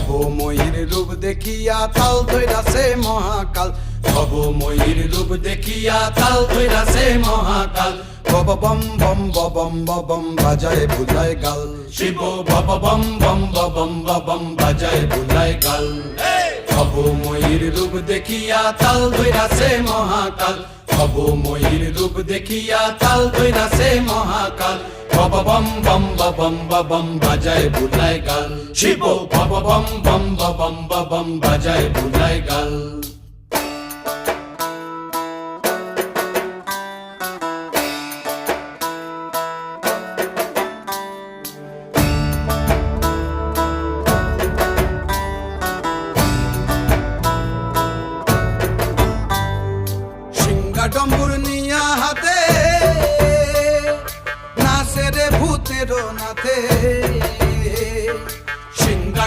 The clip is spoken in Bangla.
ভবময়ীর রূপ দেখিয়া তাল ধইরাছে মহাকাল, ভবময়ীর রূপ দেখিয়া তাল ধইরাছে মহাকাল। বব বম বম বম বম বাজায় বুলায় গাল, শিব বব বম বম বম বম বাজায় বুলায় গাল। ভবময়ীর রূপ দেখিয়া তাল ধইরাছে মহাকাল, ভবময়ীর রূপ দেখিয়া তাল ধইরাছে মহাকাল। বব বম বম বম বাজায় বুলায় গাল, শিব বব বম বম বম বাজায় বুলায় গাল।